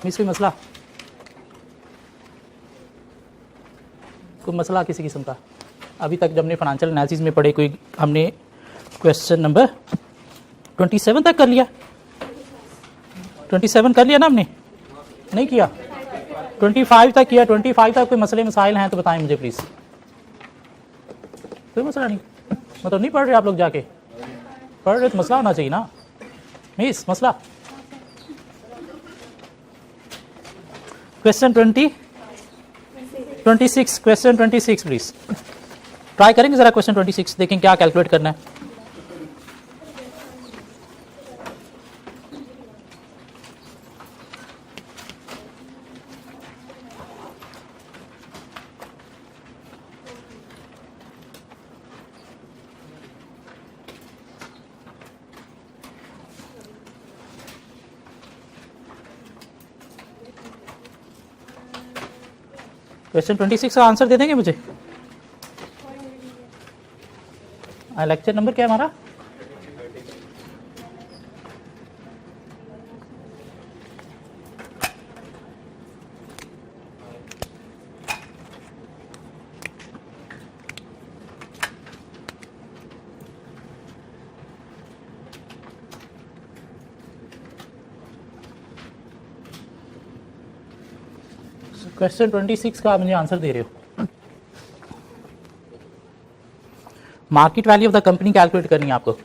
Miss कोई मसला, कोई मसला किसी किस्म का? अभी तक जब हमने फाइनेंशियल एनालिसिस में पढ़े कोई, हमने क्वेश्चन नंबर 27 तक कर लिया, 27 कर लिया ना हमने, नहीं किया? 25 तक किया, 25 तक कोई मसले मसाइल हैं तो बताएं मुझे प्लीज़। कोई मसला नहीं, मतलब नहीं पढ़ रहे आप लोग, जाके पढ़ रहे तो मसला होना चाहिए ना मिस, मसला। क्वेश्चन 26, क्वेश्चन 26 प्लीज ट्राई करेंगे जरा, क्वेश्चन 26 देखें क्या कैलकुलेट करना है। क्वेश्चन 26 का आंसर दे देंगे मुझे? लेक्चर नंबर क्या है हमारा? क्वेश्चन 26 का मुझे आंसर दे रहे हो। Market value of the company calculate करनी है आपको।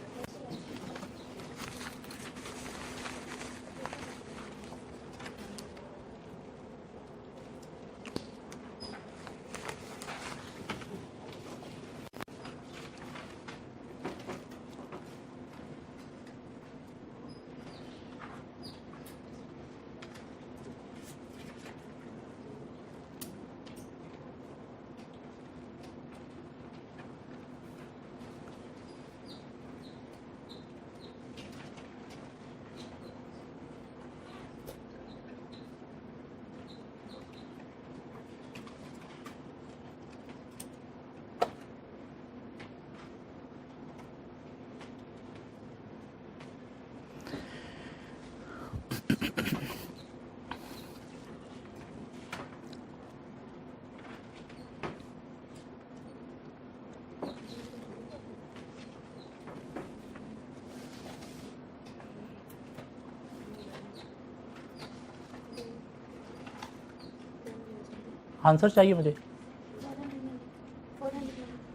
आंसर चाहिए मुझे।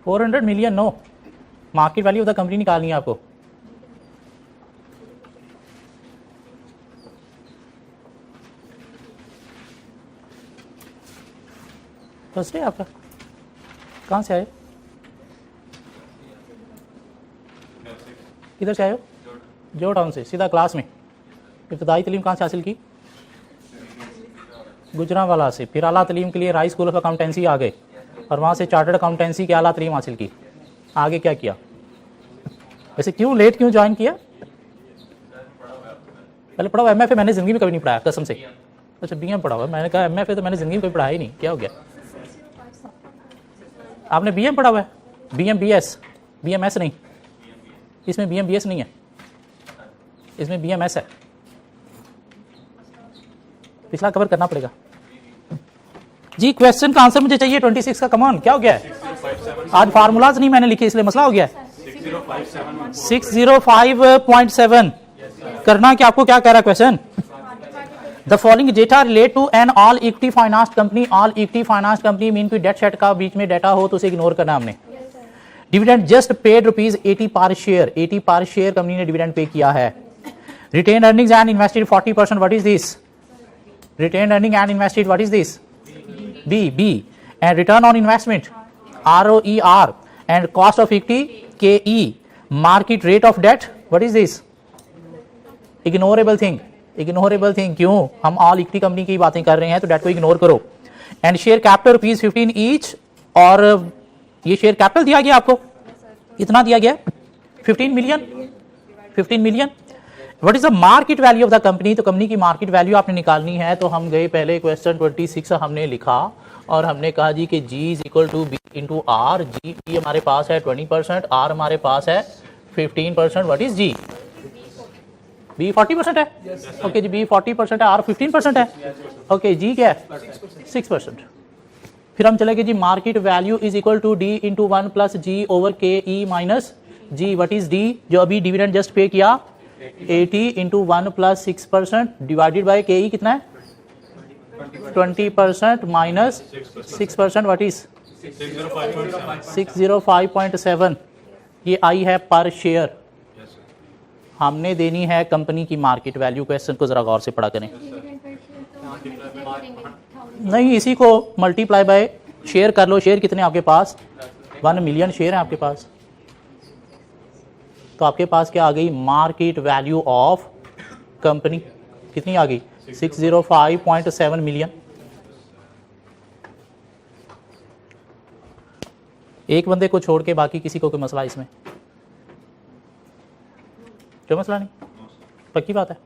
400 million no, market value of the company निकालनी है आपको। फर्स्ट डे आपका, कहाँ से आए? किधर से आए हो? जो टाउन से, सीधा क्लास में। इब्तदाई तालीम कहाँ से हासिल की? गुजरांवाला से। फिर आला तालीम के लिए राय स्कूल ऑफ अकाउंटेंसी आ गए और वहाँ से चार्टर्ड अकाउंटेंसी की आला तालीम हासिल की। आगे क्या किया? वैसे क्यों लेट क्यों ज्वाइन किया? पहले पढ़ा हुआ एमएफए मैंने ज़िंदगी में कभी नहीं पढ़ाया कसम से। अच्छा बीएम पढ़ा हुआ, मैंने कहा एमएफए तो मैंने ज़िंदगी में कभी पढ़ाया ही नहीं। क्या हो गया? आपने बीएम पढ़ा हुआ है? बीएम बीएस, बीएमएस नहीं, इसमें बीएम बीएस नहीं है, इसमें बीएमएस है। पिछला कवर करना पड़ेगा जी। क्वेश्चन का आंसर मुझे चाहिए 26 का। कमान क्या हो गया है? आज फार्मूलाज नहीं मैंने लिखे इसलिए मसला हो गया है। 605.7 करना क्या? आपको क्या कह रहा है question? The following data relate to an all equity finance company. All equity finance company mean कोई डेट सेट का बीच में डाटा हो तो उसे इग्नोर करना हमने। डिविडेंड जस्ट पेड ₹80 पर शेयर, 80 पर शेयर कंपनी ने डिविडेंड पे किया है। Retained earnings and invested 40%, what is this? Retained earning and invested, what is this? B. And return on investment, ROER, and cost of equity, KE. Market rate of debt, what is this? Ignorable thing, ignorable thing। क्यों? हम all equity company की बातें कर रहे हैं तो date को ignore करो। And share capital ₹15 each, और ये शेयर कैपिटल दिया गया आपको, इतना दिया गया 15 million. What is the market value of the company? तो कंपनी की मार्केट वैल्यू आपने निकालनी है। तो हम गए पहले क्वेश्चन 26 हमने लिखा और हमने कहा जी कि G is equal to B into R। G हमारे पास है 20%, R हमारे पास है 15%। What is G? बी 40% है, ओके जी, बी 40% है, आर 15% है, ओके जी क्या है 6%। फिर हम चलेंगे जी market value is equal to D into 1 plus G over K E minus G. What is D? जो अभी डिविडेंड जस्ट पे किया 80 इंटू 1 प्लस 6% डिवाइडेड बाई के ई कितना है 20% माइनस 6%। What is 605.7। ये आई है पर शेयर। हमने देनी है कंपनी की मार्केट वैल्यू। क्वेश्चन को जरा गौर से पढ़ा करें। नहीं, इसी को मल्टीप्लाई बाय शेयर कर लो। शेयर कितने आपके पास 1 मिलियन शेयर है आपके पास, तो आपके पास क्या आ गई मार्केट वैल्यू ऑफ कंपनी कितनी आ गई 605.7 मिलियन। एक बंदे को छोड़ के बाकी किसी को कोई मसला इसमें? कोई मसला नहीं, पक्की बात है।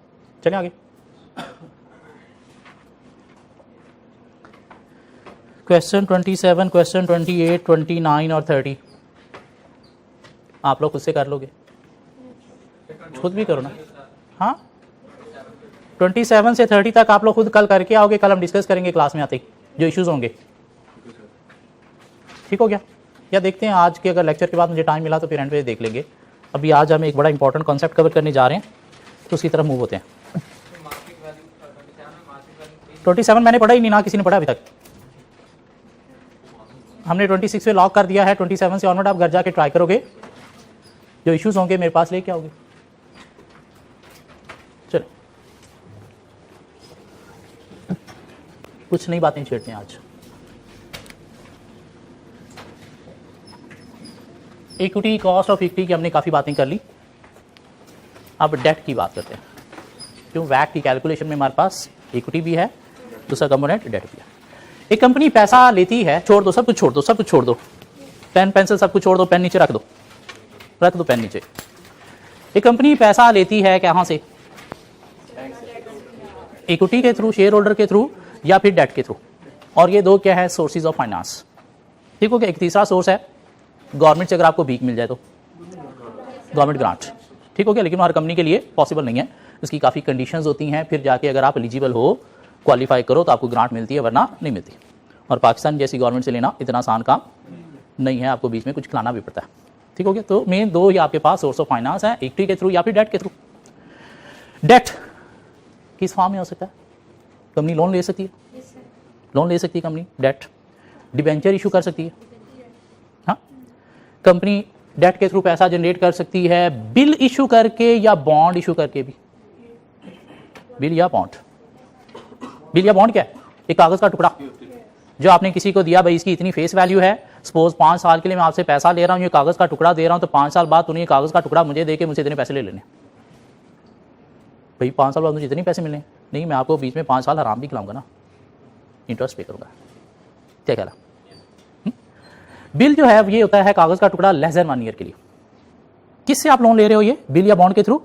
चलिए आगे। क्वेश्चन 27, क्वेश्चन 28, 29 और 30 आप लोग खुद से कर लोगे, खुद भी करो ना। हाँ 27 से 30 तक आप लोग खुद कल करके आओगे, कल हम डिस्कस करेंगे क्लास में आते ही जो इश्यूज होंगे। ठीक हो गया? या देखते हैं आज के अगर लेक्चर के बाद मुझे टाइम मिला तो फिर एंड पे देख लेंगे। अभी आज हम एक बड़ा इंपॉर्टेंट कॉन्सेप्ट कवर करने जा रहे हैं, तो उसकी तरफ मूव होते हैं। 27 मैंने पढ़ा ही नहीं ना, किसी ने पढ़ा अभी तक? हमने 26 पे लॉक कर दिया है। 27 से ऑनवर्ड आप घर जाके ट्राई करोगे, जो इश्यूज होंगे मेरे पास लेके आओगे। चलो कुछ नई बातें छेड़ते हैं आज। इक्विटी कॉस्ट ऑफ इक्विटी की हमने काफ़ी बातें कर ली। अब डेट की बात करते हैं। क्यों वैट की कैलकुलेशन में हमारे पास इक्विटी भी है, दूसरा कंपोनेंट डेट भी है। एक कंपनी पैसा लेती है, छोड़ दो सब कुछ, छोड़ दो सब कुछ, छोड़ दो पेन पेंसिल सब कुछ छोड़ दो, पेन नीचे रख दो, रख दो पेन नीचे। एक कंपनी पैसा लेती है कहाँ से? इक्विटी के थ्रू, शेयर होल्डर के थ्रू, या फिर डेट के थ्रू। और ये दो क्या है सोर्सेज ऑफ फाइनेंस। ठीक हो गया? एक तीसरा सोर्स है गवर्नमेंट से, अगर आपको भीख मिल जाए तो गवर्नमेंट ग्रांट। ठीक हो गया? लेकिन हर कंपनी के लिए पॉसिबल नहीं है, इसकी काफ़ी कंडीशंस होती हैं। फिर जाके अगर आप एलिजिबल हो, क्वालिफाई करो तो आपको ग्रांट मिलती है, वरना नहीं मिलती। और पाकिस्तान जैसी गवर्नमेंट से लेना इतना आसान काम नहीं है, आपको बीच में कुछ खिलाना भी पड़ता है। ठीक हो गया? तो मेन दो ही आपके पास सोर्स ऑफ फाइनेंस है, इक्विटी के थ्रू या फिर डेट के थ्रू। डेट किस फॉर्म में हो सकता है? कंपनी लोन ले सकती है, लोन ले सकती है कंपनी। डेट डिबेंचर इशू कर सकती है। हाँ, कंपनी डेट के थ्रू पैसा जनरेट कर सकती है, बिल इशू करके या बॉन्ड इशू करके भी। बिल या बॉन्ड, बिल या बॉन्ड क्या है? एक कागज का टुकड़ा जो आपने किसी को दिया, भाई इसकी इतनी फेस वैल्यू है, सपोज 5 साल के लिए मैं आपसे पैसा ले रहा हूँ, ये कागज का टुकड़ा दे रहा हूँ, तो 5 साल बाद तूने ये कागज का टुकड़ा मुझे दे के मुझसे इतने पैसे ले लेने। भाई 5 साल बाद मुझे इतने पैसे मिलने नहीं, मैं आपको बीच में 5 साल आराम भी खिलाऊंगा ना, इंटरेस्ट पे करूंगा। क्या कह रहा? बिल जो है ये होता है कागज का टुकड़ा लेस देन 1 ईयर के लिए। किससे आप लोन ले रहे हो? ये बिल या बॉन्ड के थ्रू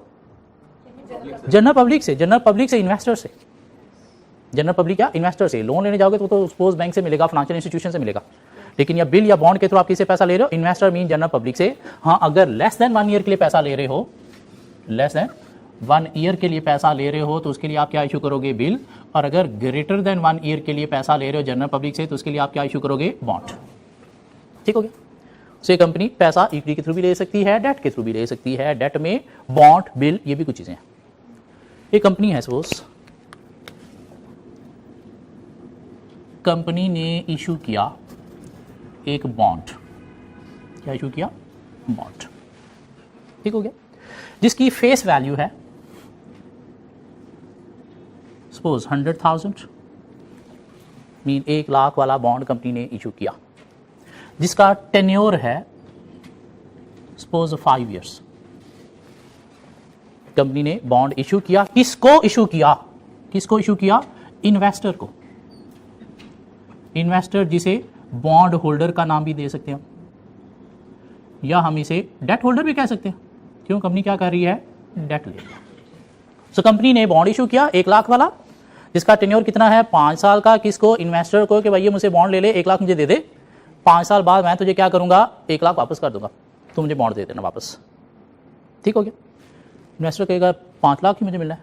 जनरल पब्लिक से, जनरल पब्लिक से, इन्वेस्टर से। जनरल पब्लिक या इन्वेस्टर से लोन लेने जाओगे तो सपोज बैंक से मिलेगा, फाइनेंशियल इंस्टीट्यूशन से मिलेगा। लेकिन या बिल या बॉन्ड के थ्रू आप किससे पैसा ले रहे हो? इन्वेस्टर मीन जनरल पब्लिक से। हाँ, अगर लेस देन 1 ईयर के लिए पैसा ले रहे हो, लेस देन 1 ईयर के लिए पैसा ले रहे हो तो उसके लिए आप क्या इशू करोगे? बिल। और अगर ग्रेटर देन 1 ईयर के लिए पैसा ले रहे हो जनरल पब्लिक से तो उसके लिए आप क्या इशू करोगे? बॉन्ड। ठीक हो गया? से कंपनी पैसा इक्विटी के थ्रू भी ले सकती है, डेट के थ्रू भी ले सकती है। डेट में बॉन्ड, बिल, ये भी कुछ चीजें हैं। एक कंपनी है, सपोज कंपनी ने इशू किया एक बॉन्ड। क्या इशू किया? बॉन्ड। ठीक हो गया? जिसकी फेस वैल्यू है सपोज 100,000, मीन 1 लाख वाला बॉन्ड कंपनी ने इशू किया, जिसका टेन्योर है सपोज 5 इयर्स। कंपनी ने बॉन्ड इशू किया। किसको इशू किया? किसको इशू किया? इन्वेस्टर को। इन्वेस्टर जिसे बॉन्ड होल्डर का नाम भी दे सकते हैं, या हम इसे डेट होल्डर भी कह सकते हैं। क्यों? कंपनी क्या कर रही है? डेट ले रही है। सो कंपनी ने बॉन्ड इशू किया 1 लाख वाला, जिसका टेन्योर कितना है? 5 साल का। किसको? इन्वेस्टर को, कि भाई ये मुझसे बॉन्ड ले ले, 1 लाख मुझे दे दे, 5 साल बाद मैं तुझे क्या करूंगा? 1 लाख वापस कर दूंगा, तो मुझे बॉन्ड दे देना वापस। ठीक हो गया? इन्वेस्टर कहेगा 5 लाख ही मुझे मिलना है,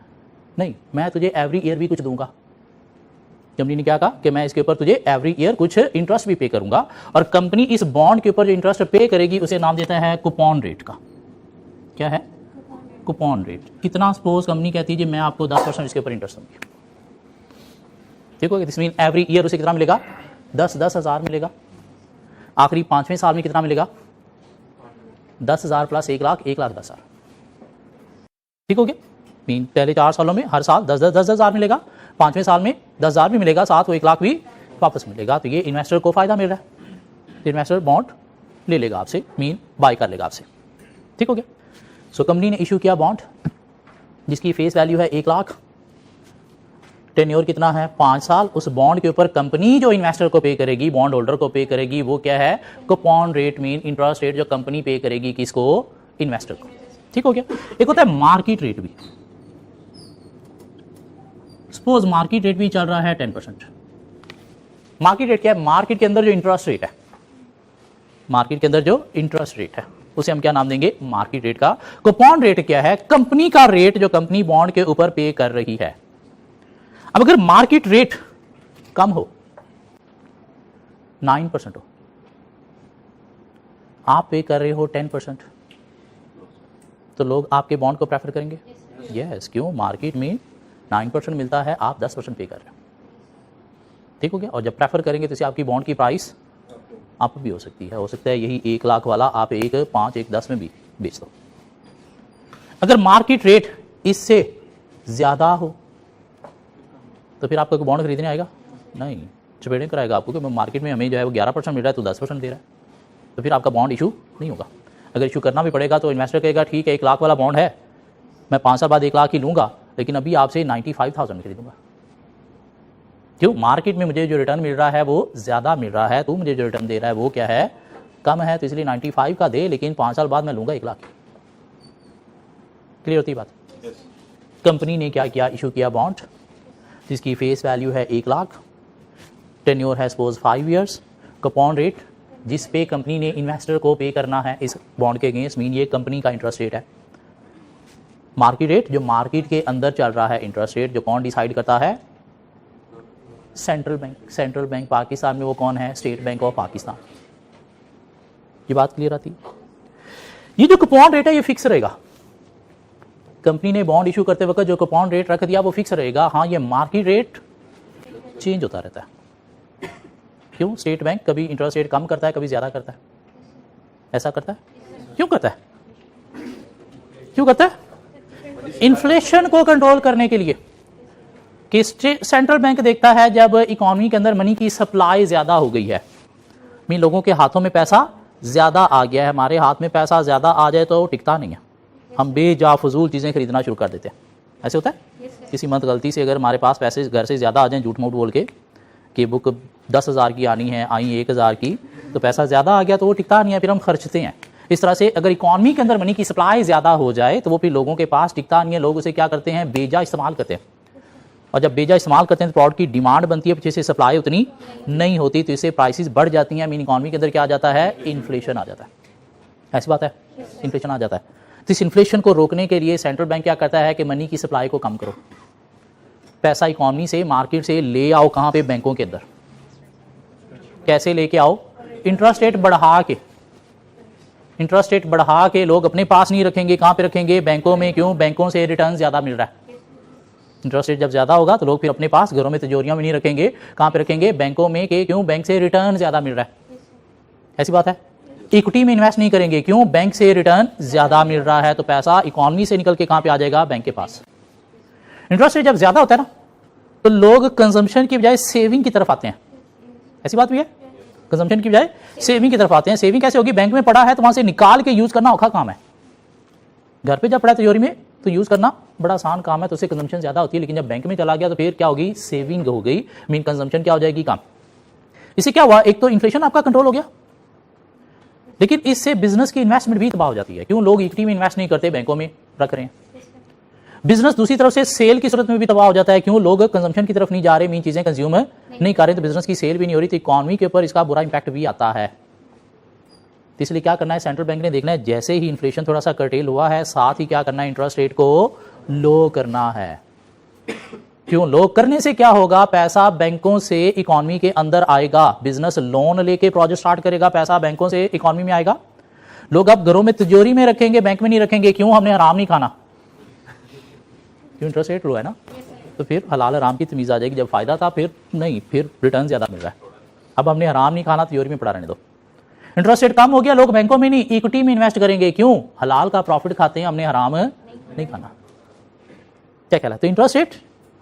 नहीं, मैं तुझे एवरी ईयर भी कुछ दूंगा। कंपनी ने क्या कहा कि मैं इसके ऊपर तुझे एवरी ईयर कुछ इंटरेस्ट भी पे करूंगा, और कंपनी इस बॉन्ड के ऊपर जो इंटरेस्ट पे करेगी उसे नाम देता है कूपन रेट का। क्या है? Coupon rate. कितना सपोज कंपनी कहती है जी मैं आपको 10% इसके ऊपर इंटरेस्ट दूंगी, ठीक है, दिस मीन एवरी ईयर उसे कितना मिलेगा? 10,000 मिलेगा। आखिरी 5वें साल में कितना मिलेगा? 10,000 प्लस 1 लाख, 1,10,000, ठीक हो गया। मीन पहले 4 सालों में हर साल 10,000 मिलेगा, 5वें साल में 10,000 भी मिलेगा, साथ वो 1 लाख भी वापस मिलेगा। तो ये इन्वेस्टर को फायदा मिल रहा है, इन्वेस्टर बॉन्ड ले लेगा आपसे, मीन बाय कर लेगा आपसे, ठीक हो गया। सो कंपनी ने इशू किया बॉन्ड जिसकी फेस वैल्यू है 1 लाख, टेन्योर कितना है? 5 साल। उस बॉन्ड के ऊपर कंपनी जो इन्वेस्टर को पे करेगी, बॉन्ड होल्डर को पे करेगी, वो क्या है? Coupon rate, mean interest rate जो कंपनी पे करेगी किसको? इन्वेस्टर को, ठीक हो गया। एक होता है मार्केट रेट भी। सपोज मार्केट रेट भी चल रहा है 10%। मार्केट रेट क्या है? मार्केट के अंदर जो इंटरेस्ट रेट है, मार्केट के अंदर जो इंटरेस्ट रेट है उसे हम क्या नाम देंगे? मार्केट रेट का। कूपन रेट क्या है? कंपनी का रेट जो कंपनी बॉन्ड के ऊपर पे कर रही है। अब अगर मार्केट रेट कम हो, 9% हो, आप पे कर रहे हो 10%, तो लोग आपके बॉन्ड को प्रेफर करेंगे? यस। क्यों? मार्केट में 9% मिलता है, आप 10% पे कर रहे हो, ठीक हो गया। और जब प्रेफर करेंगे तो आपकी बॉन्ड की प्राइस अप भी हो सकती है, हो सकता है यही 1 लाख वाला आप 1.5, 1.10 में भी बेच दो। अगर मार्केट रेट इससे ज्यादा हो तो फिर आपका बॉन्ड खरीदने आएगा? नहीं, चपेड़े कराएगा आपको कि मार्केट में हमें जो है वो 11% मिल रहा है, तो 10% दे रहा है, तो फिर आपका बॉन्ड इशू नहीं होगा। अगर इशू करना भी पड़ेगा तो इन्वेस्टर कहेगा ठीक है 1 लाख वाला बॉन्ड है, मैं 5 साल बाद 1 लाख ही लूंगा, लेकिन अभी आपसे 95,000 में खरीदूंगा। क्यों? मार्केट में मुझे जो रिटर्न मिल रहा है वो ज्यादा मिल रहा है, तू मुझे जो रिटर्न दे रहा है वो क्या है? कम है, तो इसलिए 95 का दे, लेकिन 5 साल बाद मैं लूंगा 1 लाख। क्लियर होती है बात? कंपनी ने क्या किया? इशू किया बॉन्ड जिसकी फेस वैल्यू है 1 लाख, टेन्योर है सपोज 5 ईयर्स, कूपन रेट जिस पे कंपनी ने इन्वेस्टर को पे करना है इस बॉन्ड के अगेंस्ट, मीन ये कंपनी का इंटरेस्ट रेट है। मार्केट रेट जो मार्केट के अंदर चल रहा है इंटरेस्ट रेट, जो कौन डिसाइड करता है? Central bank. Central bank Pakistan में वो कौन है? State bank of Pakistan. ये बात क्लियर आती है? ये जो कूपन रेट है ये फिक्स रहेगा। कंपनी ने बॉन्ड इशू करते वक्त जो कूपन रेट रख दिया वो फिक्स रहेगा। हाँ, ये मार्केट रेट चेंज होता रहता है। क्यों? स्टेट बैंक कभी इंटरेस्ट रेट कम करता है, कभी ज्यादा करता है, ऐसा करता है। क्यों करता है? क्यों करता है? इन्फ्लेशन को कंट्रोल करने के लिए। कि सेंट्रल बैंक देखता है जब इकोनॉमी के अंदर मनी की सप्लाई ज्यादा हो गई है, मीन लोगों के हाथों में पैसा ज्यादा आ गया है, हमारे हाथ में पैसा ज्यादा आ जाए तो टिकता नहीं है, हम बेजा फजूल चीजें खरीदना शुरू कर देते हैं। ऐसे होता है? किसी मत गलती से अगर हमारे पास पैसे घर से ज्यादा आ जाए, झूठ मूठ बोल के कि बुक 10,000 की आनी है, आई 1,000 की, तो पैसा ज्यादा आ गया तो वो टिकता नहीं है, फिर हम खर्चते हैं। इस तरह से अगर इकोनॉमी के अंदर मनी की सप्लाई ज्यादा हो जाए तो वो फिर लोगों के पास टिकता नहीं है, लोग उसे क्या करते हैं? बेजा इस्तेमाल करते हैं। और जब बेजा इस्तेमाल करते हैं तो प्रोडक्ट की डिमांड बनती है, पीछे से सप्लाई उतनी नहीं होती, तो इससे प्राइसेस बढ़ जाती हैं। मीन इकोनॉमी के अंदर क्या आ जाता है? इन्फ्लेशन आ जाता है। ऐसी बात है, इन्फ्लेशन आ जाता है। तो इस इन्फ्लेशन को रोकने के लिए सेंट्रल बैंक क्या करता है कि मनी की सप्लाई को कम करो, पैसा इकोनॉमी से, मार्केट से ले आओ। कहाँ पे? बैंकों के अंदर। कैसे लेके आओ? इंटरेस्ट रेट बढ़ा के। इंटरेस्ट रेट बढ़ा के लोग अपने पास नहीं रखेंगे, कहाँ पे रखेंगे? बैंकों में। क्यों? बैंकों से रिटर्न ज्यादा मिल रहा है। इंटरेस्ट रेट जब ज्यादा होगा तो लोग फिर अपने पास घरों में, तिजोरियों में नहीं रखेंगे, कहाँ पे रखेंगे? बैंकों में। के क्यों? बैंक से रिटर्न ज्यादा मिल रहा है। ऐसी बात है। इक्विटी में इन्वेस्ट नहीं करेंगे, क्यों? बैंक से रिटर्न ज्यादा मिल रहा है, तो पैसा इकोनॉमी से निकल के कहाँ पे आ जाएगा? बैंक के पास। इंटरेस्ट रेट जब ज्यादा होता है ना तो लोग कंजम्पशन की बजाय सेविंग की तरफ आते हैं। ऐसी बात भी है, कंजम्पशन की बजाय सेविंग की तरफ आते हैं। सेविंग कैसे होगी? बैंक में पड़ा है तो वहां से निकाल के यूज करना औखा काम है। घर पे जब पड़ा है तिजोरी में तो यूज करना बड़ा आसान काम है, तो उससे कंजम्पशन ज्यादा होती है। लेकिन जब बैंक में चला गया तो फिर क्या होगी? सेविंग हो गई, मीन कंजम्पशन क्या हो जाएगी? कम। इससे क्या हुआ? एक तो इन्फ्लेशन आपका कंट्रोल हो गया, लेकिन इससे बिजनेस की इन्वेस्टमेंट भी तबाह हो जाती है। क्यों? लोग इक्विटी में इन्वेस्ट नहीं करते, बैंकों में रख रहे हैं। बिजनेस दूसरी तरफ से सेल की सूरत में भी तबाह हो जाता है। क्यों? लोग कंजम्पशन की तरफ नहीं जा रहे, मीन चीजें कंज्यूम नहीं कर रहे, तो बिजनेस की सेल भी नहीं हो रही, तो इकोनॉमी के ऊपर इसका बुरा इंपैक्ट भी आता है। तो इसलिए क्या करना है, सेंट्रल बैंक ने देखना है जैसे ही इन्फ्लेशन थोड़ा सा कर्टेल हुआ है, साथ ही क्या करना है, इंटरेस्ट रेट को लो करना है। क्यों? लो करने से क्या होगा, पैसा बैंकों से इकोनॉमी के अंदर आएगा, बिजनेस लोन लेके प्रोजेक्ट स्टार्ट करेगा, पैसा बैंकों से इकोनॉमी में आएगा। लोग अब घरों में तिजोरी में रखेंगे, बैंक में नहीं रखेंगे। क्यों? हमने हराम नहीं खाना, क्यों? इंटरेस्ट रेट लो है ना, तो फिर हलाल हराम की तमीज आ जाएगी। जब फायदा था फिर नहीं, फिर रिटर्न ज्यादा मिल रहा है। अब हमने हराम नहीं खाना, तिजोरी में पड़ा रहने दो। इंटरेस्ट रेट कम हो गया, लोग बैंकों में नहीं इक्विटी में इन्वेस्ट करेंगे। क्यों? हलाल का प्रॉफिट खाते हैं, हमने हराम नहीं खाना। क्या कहलाता है? तो इंटरेस्ट रेट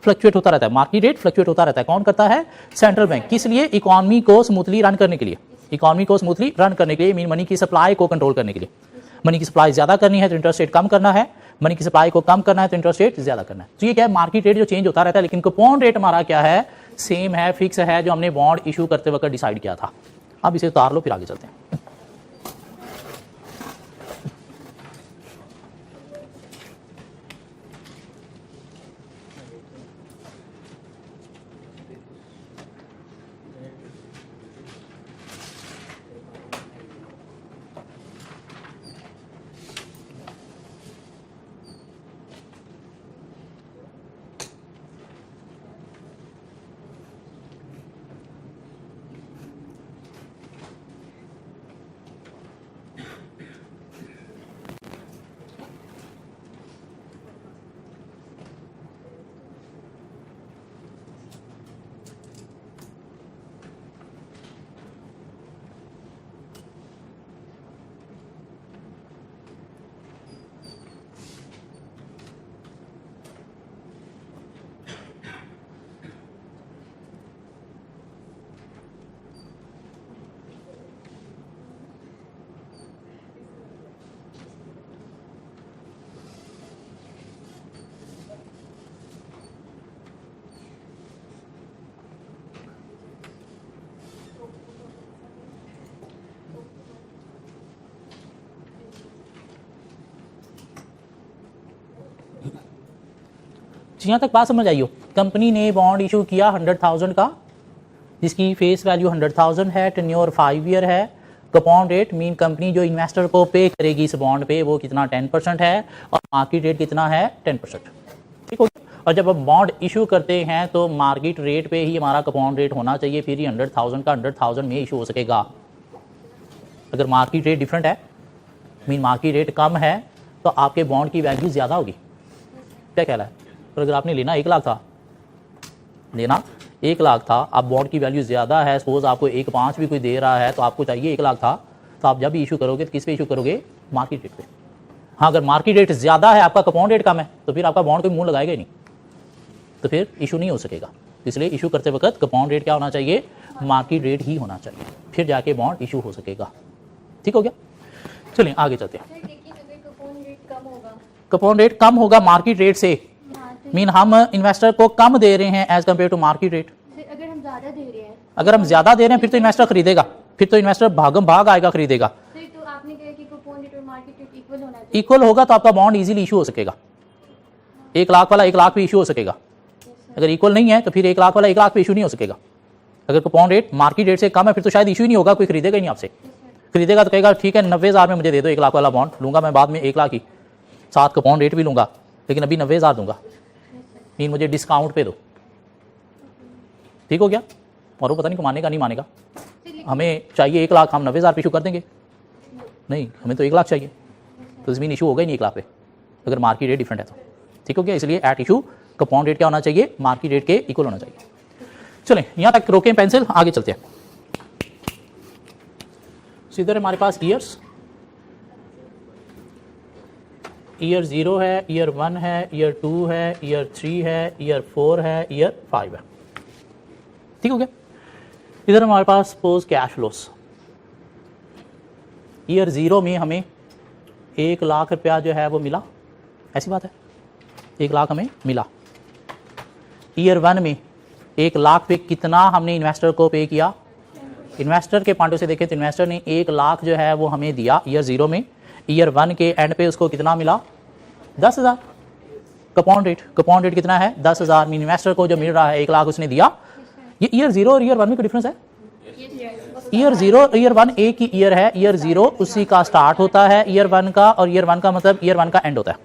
फ्लक्चुएट होता रहता है, मार्केट रेट फ्लक्चुएट होता रहता है। कौन करता है? Central bank. किस लिए? इकोनॉमी को स्मूथली रन करने के लिए। इकोनॉमी को स्मूथली रन करने के लिए, मीन मनी की सप्लाई को कंट्रोल करने के लिए। मनी की सप्लाई ज्यादा करनी है तो इंटरेस्ट रेट कम करना है, मनी की सप्लाई को कम करना है तो इंटरेस्ट रेट ज्यादा करना है। तो ये क्या है, मार्केट रेट जो चेंज होता रहता है, लेकिन कूपन रेट हमारा क्या है, सेम है, फिक्स है, जो हमने बॉन्ड इशू करते वक्त डिसाइड किया था। अब इसे उतार लो, फिर आगे चलते हैं। यहाँ तक बात समझ आई हो? कंपनी ने बॉन्ड इशू किया 100,000 का, जिसकी फेस वैल्यू 100,000 है, टेन्योर 5 ईयर है। कूपन रेट मीन कंपनी जो इन्वेस्टर को पे करेगी इस बॉन्ड पे वो कितना, 10% है, और मार्केट रेट कितना है, 10%। ठीक हो गया। और जब हम बॉन्ड इशू करते हैं तो मार्केट रेट पे ही हमारा कूपन रेट होना चाहिए, फिर ही 100,000 का 100,000 में इशू हो सकेगा। अगर मार्केट रेट डिफरेंट है, मीन मार्केट रेट कम है, तो आपके बॉन्ड की वैल्यू ज्यादा होगी। क्या कहला है? तो अगर आपने लेना 1 लाख था, लेना 1 लाख था, अब बॉन्ड की वैल्यू ज्यादा है, सपोज आपको 1.5 भी कोई दे रहा है, तो आपको चाहिए 1 लाख था, तो आप जब भी इशू करोगे तो किस पे इशू करोगे, मार्केट रेट पे। हाँ, अगर मार्केट रेट ज्यादा है, आपका कूपन रेट कम है, तो फिर आपका बॉन्ड कोई मुंह लगाएगा ही नहीं, तो फिर इशू नहीं हो सकेगा। इसलिए इशू करते वक्त कूपन रेट क्या होना चाहिए, मार्केट रेट ही होना चाहिए, फिर जाके बॉन्ड इशू हो सकेगा। ठीक हो गया। चलिए आगे चलते हैं। कूपन रेट कम होगा मार्केट रेट से, मीन हम इन्वेस्टर को कम दे रहे हैं as compare to market rate. अगर हम ज्यादा दे रहे हैं, अगर हम ज्यादा दे रहे हैं फिर तो इन्वेस्टर खरीदेगा, फिर तो इन्वेस्टर भागम भाग आएगा खरीदेगा। तो आपने कहा कि कूपन रेट और मार्केट रेट इक्वल होना चाहिए। इक्वल होगा तो आपका बॉन्ड इजीली इशू हो सकेगा। 1 लाख वाला 1 लाख पे इशू हो सकेगा। अगर इक्वल नहीं है तो फिर 1 लाख वाला 1 लाख पे इशू नहीं हो सकेगा। अगर कूपन रेट मार्केट रेट से कम है फिर तो शायद इशू ही नहीं होगा, कोई खरीदेगा ही नहीं आपसे। खरीदेगा तो कहेगा ठीक है 90,000 में मुझे दे दो, 1 लाख वाला बॉन्ड लूंगा मैं बाद में 1 लाख ही, साथ कूपन रेट भी लूंगा, लेकिन अभी 90,000 दूंगा, मीन मुझे डिस्काउंट पे दो। ठीक हो गया। और वो पता नहीं को मानेगा नहीं मानेगा। हमें चाहिए 1 लाख, हम 90,000 पे इशू कर देंगे, नहीं हमें तो 1 लाख चाहिए, तो इसमें इशू होगा ही नहीं 1 लाख पे, अगर मार्केट रेट डिफरेंट है तो। ठीक हो गया। इसलिए एट इशू कूपन रेट क्या होना चाहिए, मार्केट रेट के इक्वल होना चाहिए। चलें यहाँ तक रोकें पेंसिल, आगे चलते हैं। इधर हमारे पास ईयर्स, ईयर 0 है, ईयर 1 है, ईयर 2 है, ईयर 3 है, ईयर 4 है, ईयर 5 है। ठीक हो गया। इधर हमारे पास सपोज कैश फ्लोस, ईयर 0 में हमें 1 लाख रुपया जो है वो मिला, ऐसी बात है, 1 लाख हमें मिला। ईयर 1 में 1 लाख पे कितना हमने इन्वेस्टर को पे किया, इन्वेस्टर के पॉइंट से देखें तो इन्वेस्टर ने 1 लाख जो है वो हमें दिया ईयर 0 में। ईयर 1 के एंड पे उसको कितना मिला, 10,000। कूपन रेट कितना है, 10,000। मीन इन्वेस्टर को जो मिल रहा है 1 लाख उसने दिया। ये ईयर 0 और ईयर 1 में कोई डिफरेंस है? ईयर 0 ईयर 1 एक ही ईयर है, ईयर 0 उसी का स्टार्ट होता है ईयर 1 का, और ईयर 1 का मतलब ईयर 1 का एंड होता है।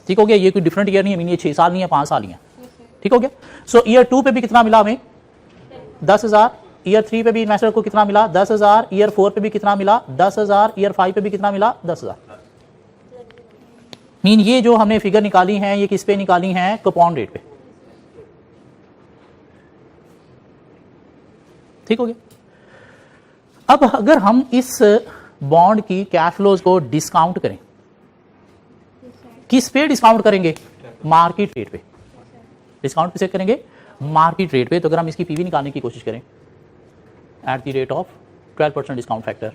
ठीक हो गया, ये कोई डिफरेंट ईयर नहीं है, मीन ये 6 साल नहीं है, 5 साल ही है। ठीक हो गया। सो ईयर 2 पे भी कितना मिला हमें 10,000, ईयर 3 पे भी इन्वेस्टर को कितना मिला 10,000, ईयर 4 पे भी कितना मिला 10,000, ईयर 5 पे भी कितना मिला 10,000। मीन ये जो हमने फिगर निकाली है ये किस पे निकाली है, कूपन रेट पे। ठीक हो गया। अब अगर हम इस बॉन्ड की कैश फ्लोज को डिस्काउंट करें, किस पे डिस्काउंट करेंगे, मार्केट रेट पे। डिस्काउंट किसे करेंगे, मार्केट रेट पे। तो अगर हम इसकी पीवी निकालने की कोशिश करें at the rate of 12% discount factor,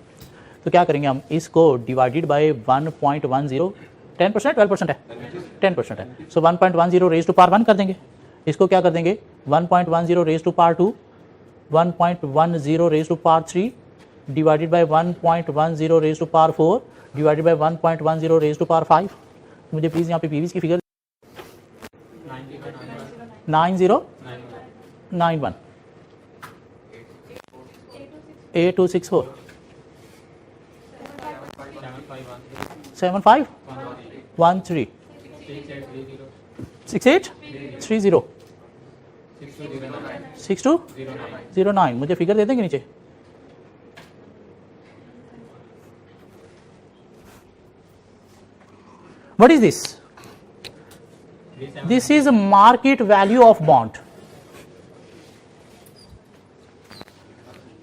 तो क्या करेंगे हम, इसको डिवाइडेड बाय 1.10, 10% 12% है, 10% है। सो 1.10 रेज टू पावर 1 कर देंगे। इसको क्या कर देंगे 1.10 raise to power 2, 1.10 raise to power 3 divided by 1.10 raise to power 4 divided by 1.10 raise to power 5। मुझे प्लीज यहाँ पे पीवीज की फिगर 9091 8264 7513 6830 6209। मुझे फिगर दे देंगे नीचे। What is this? This is market value of bond.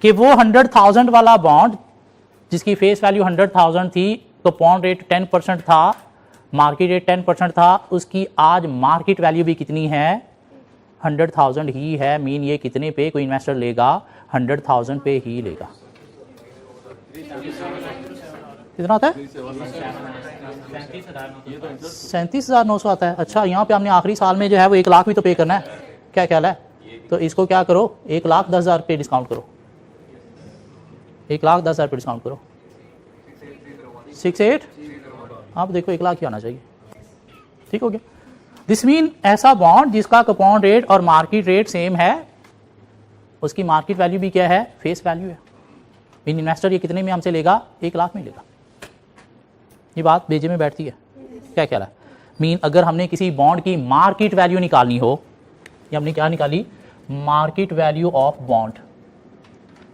कि वो 100,000 वाला बॉन्ड जिसकी फेस वैल्यू 100,000 थी, तो बॉन्ड रेट 10% था, मार्केट रेट 10% था, उसकी आज मार्केट वैल्यू भी कितनी है 100,000 ही है। मीन ये कितने पे कोई इन्वेस्टर लेगा, 100,000 पे ही लेगा। कितना आता है 37,900 आता है। अच्छा, यहाँ पे हमने आखिरी साल में जो है वो 1 लाख भी तो पे करना है, क्या ख्याल है। तो इसको क्या करो 1,10,000 पे डिस्काउंट करो, 1,10,000 पे डिस्काउंट करो 68, आप देखो 1 लाख ही आना चाहिए। ठीक हो गया। दिस मीन ऐसा बॉन्ड जिसका कूपन रेट और मार्केट रेट सेम है, उसकी मार्केट वैल्यू भी क्या है, फेस वैल्यू है। मीन इन्वेस्टर ये कितने में हमसे लेगा, 1 लाख में लेगा। ये बात बेजे में बैठती है, क्या ख्याल है। मीन अगर हमने किसी बॉन्ड की मार्केट वैल्यू निकालनी हो, या हमने क्या निकाली, मार्केट वैल्यू ऑफ बॉन्ड,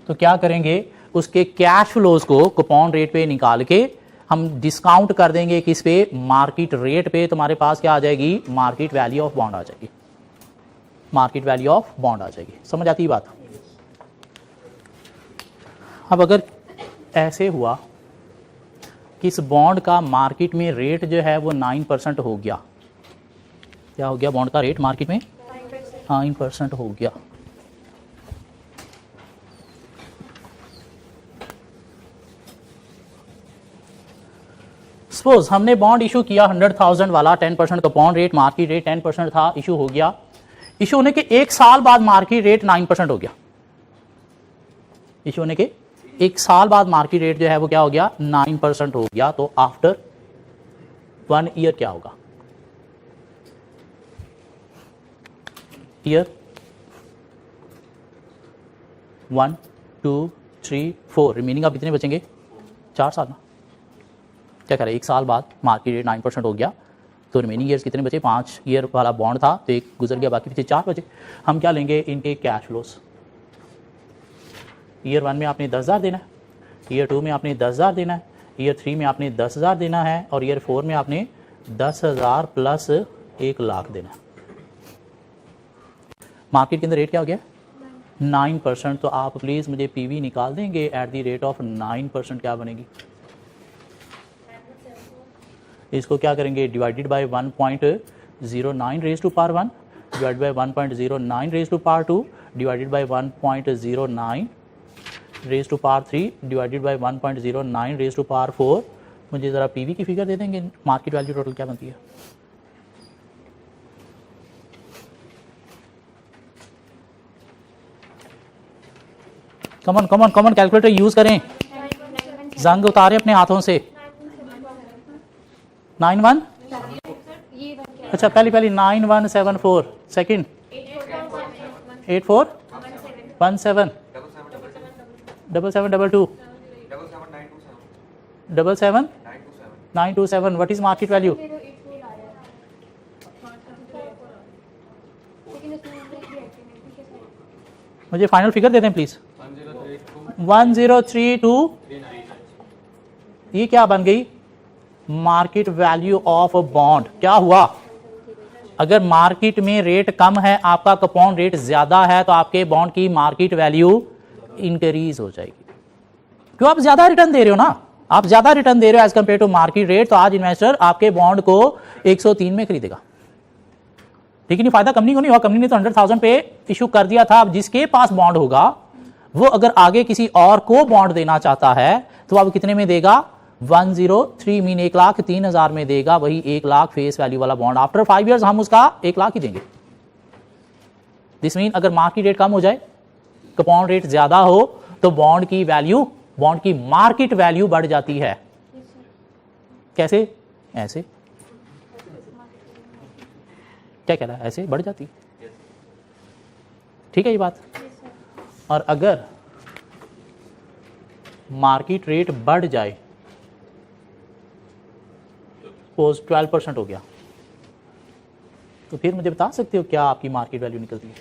तो क्या करेंगे, उसके कैश फ्लोज को कूपन रेट पे निकाल के हम डिस्काउंट कर देंगे किस पे, मार्केट रेट पे। तुम्हारे पास क्या आ जाएगी, मार्केट वैल्यू ऑफ बॉन्ड आ जाएगी, मार्केट वैल्यू ऑफ बॉन्ड आ जाएगी। समझ आती है बात। अब अगर ऐसे हुआ कि इस बॉन्ड का मार्केट में रेट जो है वो 9% हो गया, क्या हो गया, बॉन्ड का रेट मार्केट में 9% हो गया, सपोज हमने बॉन्ड इशू किया 100,000 वाला, 10% कूपन रेट, मार्केट रेट 10% था, इशू हो गया। इशू होने के 1 साल बाद मार्केट रेट 9% हो गया। इशू होने के 1 साल बाद मार्केट रेट जो है वो क्या हो गया, 9% हो गया। तो आफ्टर 1 ईयर क्या होगा, ईयर 1 2 3 4, रिमेनिंग अब कितने बचेंगे, 4 साल ना। क्या कह रहे हैं, 1 साल बाद मार्केट रेट 9% हो गया, तो रिमेनिंग ईयर्स कितने बचे, 5 ईयर वाला बॉन्ड था, तो 1 गुजर गया, बाकी पीछे 4 बचे। हम क्या लेंगे, इनके कैश फ्लोस। ईयर 1 में आपने 10,000 देना है, ईयर 2 में आपने 10,000 देना है, ईयर 3 में आपने 10,000 देना है, और ईयर 4 में आपने 10,000 प्लस 1 लाख देना है। मार्केट के अंदर रेट क्या हो गया, 9%। तो आप प्लीज़ मुझे पीवी निकाल देंगे एट द रेट ऑफ 9% क्या बनेगी। इसको क्या करेंगे, divided by 1.09 raise to power 1 divided by 1.09 raise to power 2 divided by 1.09 raise to power 3 divided by 1.09 raise to power 4। मुझे ज़रा पीवी की फिगर दे देंगे, मार्केट वैल्यू टोटल क्या बनती है। कमन कमन कमन कैलकुलेटर यूज करें, जंग उतारे अपने हाथों से। 91, अच्छा पहली 9174, second 8417, 7722 77927 what is market value? 084 आया है। लेकिन उसमें भी एक्टिविटी के साथ मुझे फाइनल फिगर दे दें प्लीज। 1032 ये क्या बन गई? Market value of a bond. क्या हुआ? अगर मार्केट में रेट कम है, आपका कूपन रेट ज्यादा है, तो आपके बॉन्ड की मार्केट वैल्यू इंक्रीज हो जाएगी। क्यों? आप ज्यादा रिटर्न दे रहे हो ना, आप ज्यादा रिटर्न दे रहे हो as compare to market rate, तो आज इन्वेस्टर आपके बॉन्ड को 103 में खरीदेगा। लेकिन ये फायदा कंपनी को नहीं हुआ, कंपनी ने तो 100,000 पे इशू कर दिया था। अब जिसके पास बॉन्ड होगा वो अगर आगे किसी और को बॉन्ड देना चाहता है तो अब कितने में देगा? 103 मीन 1,03,000 में देगा, वही 1 लाख फेस वैल्यू वाला बॉन्ड। आफ्टर 5 इयर्स हम उसका 1 लाख ही देंगे। दिस मीन अगर मार्केट रेट कम हो जाए, कूपन रेट ज्यादा हो, तो बॉन्ड की वैल्यू, बॉन्ड की मार्केट वैल्यू बढ़ जाती है। कैसे? ऐसे। क्या कह रहा है? ऐसे बढ़ जाती। ठीक है ये बात। और अगर मार्केट रेट बढ़ जाए, सपोज 12% हो गया, तो फिर मुझे बता सकते हो क्या आपकी मार्केट वैल्यू निकलती है?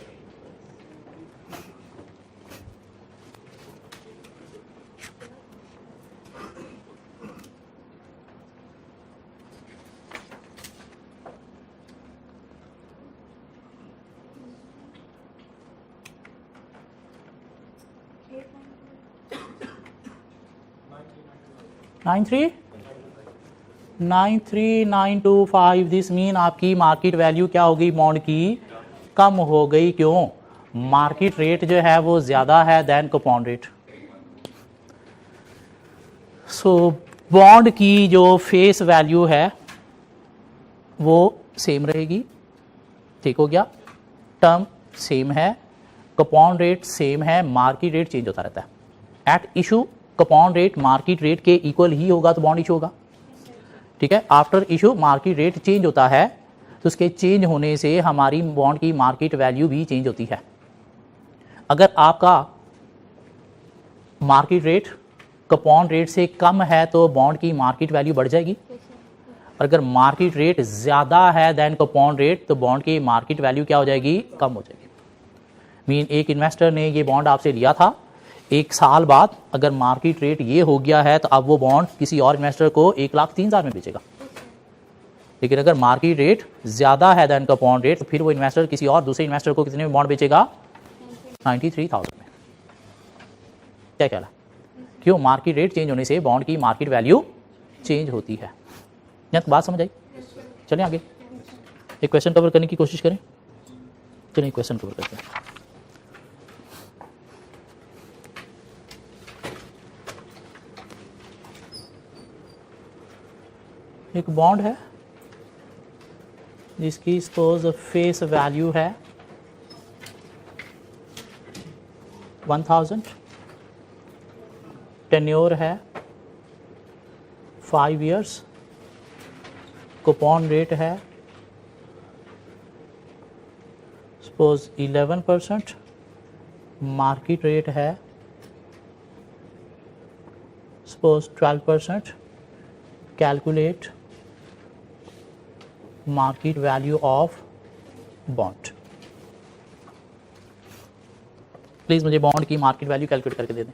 Nine three 93925। दिस मीन आपकी मार्केट वैल्यू क्या होगी? बॉन्ड की कम हो गई। क्यों? मार्केट रेट जो है वो ज्यादा है than coupon rate. So bond की जो फेस वैल्यू है वो सेम रहेगी। ठीक हो गया? टर्म सेम है, कूपन रेट सेम है, मार्केट रेट चेंज होता रहता है। At issue coupon rate market rate के इक्वल ही होगा तो बॉन्ड इशू होगा। ठीक है? After issue market rate change होता है, तो उसके चेंज होने से हमारी बॉन्ड की मार्केट वैल्यू भी चेंज होती है। अगर आपका मार्केट रेट कूपन रेट से कम है तो बॉन्ड की मार्केट वैल्यू बढ़ जाएगी। और अगर मार्केट रेट ज्यादा है देन कूपन रेट, तो बॉन्ड की मार्केट वैल्यू क्या हो जाएगी? कम हो जाएगी। मीन एक इन्वेस्टर ने ये बॉन्ड आपसे लिया था, 1 साल बाद अगर मार्केट रेट ये हो गया है तो अब वो बॉन्ड किसी और इन्वेस्टर को 1,03,000 में बेचेगा। लेकिन अगर मार्केट रेट ज्यादा है देन कूपन रेट, तो फिर वो इन्वेस्टर किसी और दूसरे इन्वेस्टर को कितने में बॉन्ड बेचेगा? 93,000 में। क्या कहला? क्यों? मार्केट रेट चेंज होने से बॉन्ड की मार्केट वैल्यू चेंज होती है। यहाँ तो बात समझ आई? चलें आगे, एक क्वेश्चन कवर करने की कोशिश करें। चलिए क्वेश्चन कवर करते हैं। एक बॉन्ड है जिसकी सपोज फेस वैल्यू है 1000, टेन्योर है 5 इयर्स, कूपन रेट है सपोज 11%, मार्केट रेट है suppose 12%। Calculate market value of bond. Please मुझे बॉन्ड की मार्केट वैल्यू कैलकुलेट करके दे दें।